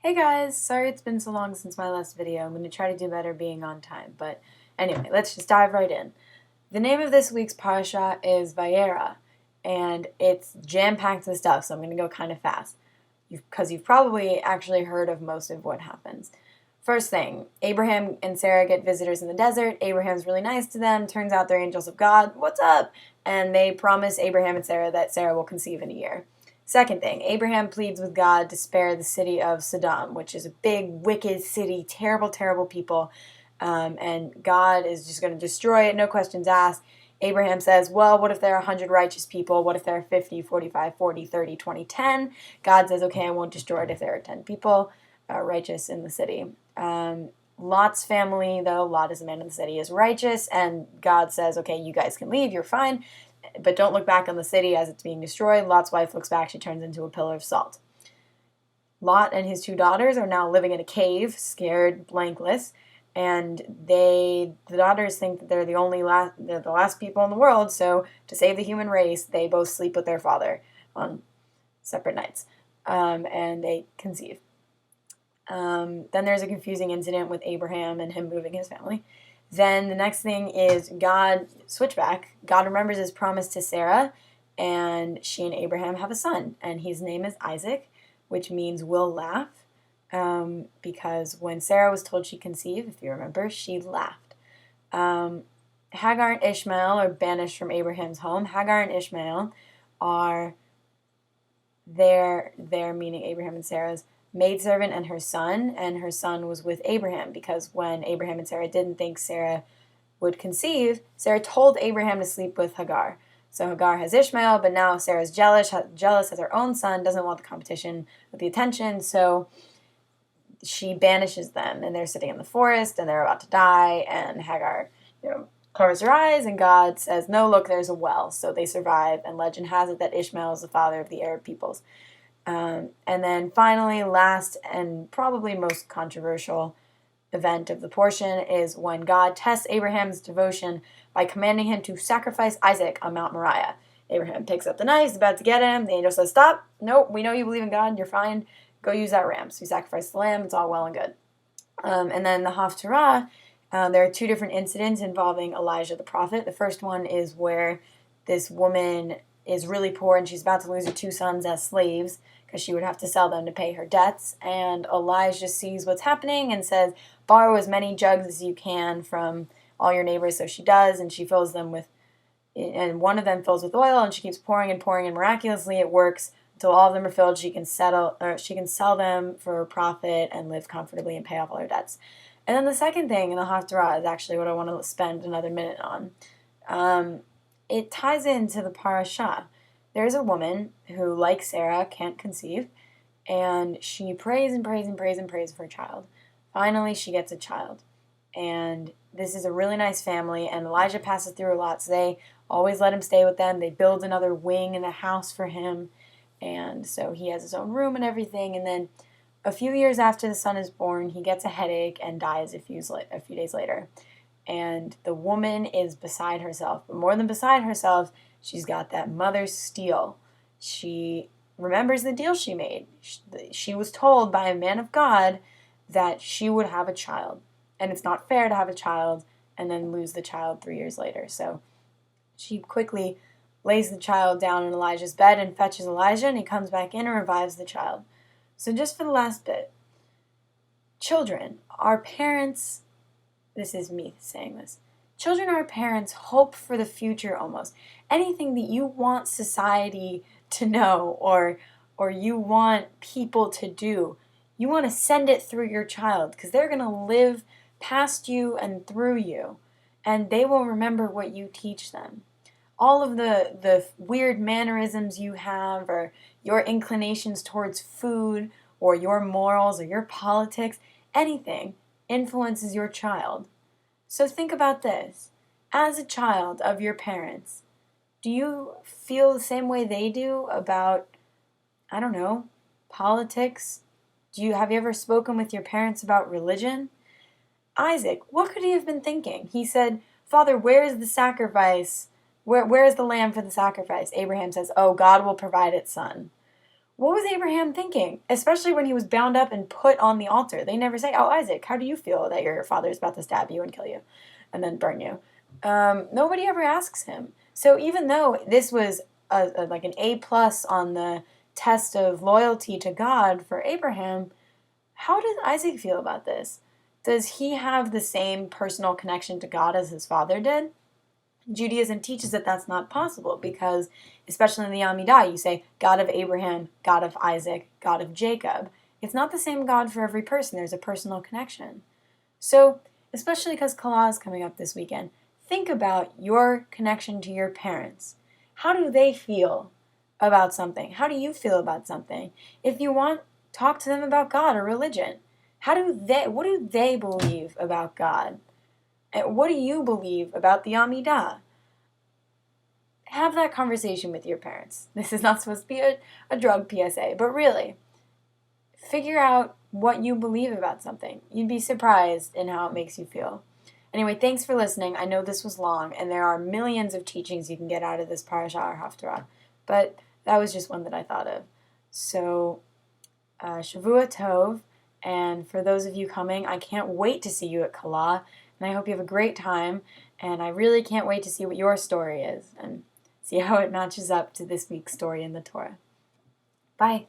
Hey guys, sorry it's been so long since my last video. I'm going to try to do better being on time, but anyway, let's just dive right in. The name of this week's parasha is Vayeira, and it's jam-packed with stuff, so I'm going to go kind of fast, because you've probably actually heard of most of what happens. First thing, Abraham and Sarah get visitors in the desert. Abraham's really nice to them. Turns out they're angels of God. What's up? And they promise Abraham and Sarah that Sarah will conceive in a year. Second thing, Abraham pleads with God to spare the city of Sodom, which is a big, wicked city, terrible, terrible people, and God is just going to destroy it, no questions asked. Abraham says, well, what if there are 100 righteous people? What if there are 50, 45, 40, 30, 20, 10? God says, okay, I won't destroy it if there are 10 people righteous in the city. Lot's family, though, Lot is a man in the city, is righteous, and God says, okay, you guys can leave, you're fine, but don't look back on the city as it's being destroyed. Lot's wife looks back, she turns into a pillar of salt. Lot and his two daughters are now living in a cave, scared, blankless, and the daughters think that they're the last people in the world, so to save the human race, they both sleep with their father on separate nights, and they conceive. Then there's a confusing incident with Abraham and him moving his family. Then the next thing is God remembers his promise to Sarah, and she and Abraham have a son, and his name is Isaac, which means will laugh, because when Sarah was told she conceived, if you remember, she laughed. Hagar and Ishmael are banished from Abraham's home. Hagar and Ishmael are their meaning Abraham and Sarah's maidservant and her son was with Abraham, because when Abraham and Sarah didn't think Sarah would conceive, Sarah told Abraham to sleep with Hagar. So Hagar has Ishmael, but now Sarah's jealous as her own son, doesn't want the competition with the attention, so she banishes them, and they're sitting in the forest, and they're about to die, and Hagar, covers her eyes, and God says, no, look, there's a well, so they survive, and legend has it that Ishmael is the father of the Arab peoples. And then finally, last and probably most controversial event of the portion is when God tests Abraham's devotion by commanding him to sacrifice Isaac on Mount Moriah. Abraham picks up the knife, he's about to get him. The angel says, stop. Nope, we know you believe in God. You're fine. Go use that ram. So he sacrificed the lamb. It's all well and good. And then the Haftarah, there are two different incidents involving Elijah the prophet. The first one is where this woman is really poor and she's about to lose her two sons as slaves because she would have to sell them to pay her debts. And Elijah sees what's happening and says, borrow as many jugs as you can from all your neighbors. So she does, and she fills them with, and one of them fills with oil, and she keeps pouring, and miraculously it works until all of them are filled. She can sell them for a profit and live comfortably and pay off all her debts. And then the second thing in the Haftarah is actually what I want to spend another minute on. It ties into the parasha. There's a woman who, like Sarah, can't conceive, and she prays and prays and prays and prays for a child. Finally, she gets a child, and this is a really nice family, and Elijah passes through a lot, so they always let him stay with them. They build another wing in the house for him, and so he has his own room and everything, and then a few years after the son is born, he gets a headache and dies a few days later. And the woman is beside herself. But more than beside herself, she's got that mother's steel. She remembers the deal she made. She was told by a man of God that she would have a child. And it's not fair to have a child and then lose the child 3 years later. So she quickly lays the child down in Elijah's bed and fetches Elijah, and he comes back in and revives the child. So just for the last bit, children, our parents... This is me saying this. Children are parents' hope for the future almost. Anything that you want society to know or you want people to do, you want to send it through your child because they're going to live past you and through you, and they will remember what you teach them. All of the weird mannerisms you have, or your inclinations towards food or your morals or your politics, anything influences your child. So think about this. As a child of your parents, do you feel the same way they do about, I don't know, politics? Have you ever spoken with your parents about religion? Isaac, what could he have been thinking? He said, Father, where is the sacrifice? Where is the lamb for the sacrifice? Abraham says, oh, God will provide it, son. What was Abraham thinking? Especially when he was bound up and put on the altar. They never say, "Oh, Isaac, how do you feel that your father is about to stab you and kill you and then burn you?" Nobody ever asks him. So even though this was like an A+ on the test of loyalty to God for Abraham, how does Isaac feel about this? Does he have the same personal connection to God as his father did? Judaism teaches that that's not possible because, especially in the Amidah, you say, God of Abraham, God of Isaac, God of Jacob. It's not the same God for every person. There's a personal connection. So, especially because Kala is coming up this weekend, think about your connection to your parents. How do they feel about something? How do you feel about something? If you want, talk to them about God or religion. What do they believe about God? And what do you believe about the Amidah? Have that conversation with your parents. This is not supposed to be a drug PSA, but really, figure out what you believe about something. You'd be surprised in how it makes you feel. Anyway, thanks for listening. I know this was long, and there are millions of teachings you can get out of this parasha or haftarah, but that was just one that I thought of. So, Shavua Tov, and for those of you coming, I can't wait to see you at Kala, and I hope you have a great time, and I really can't wait to see what your story is, and see how it matches up to this week's story in the Torah. Bye.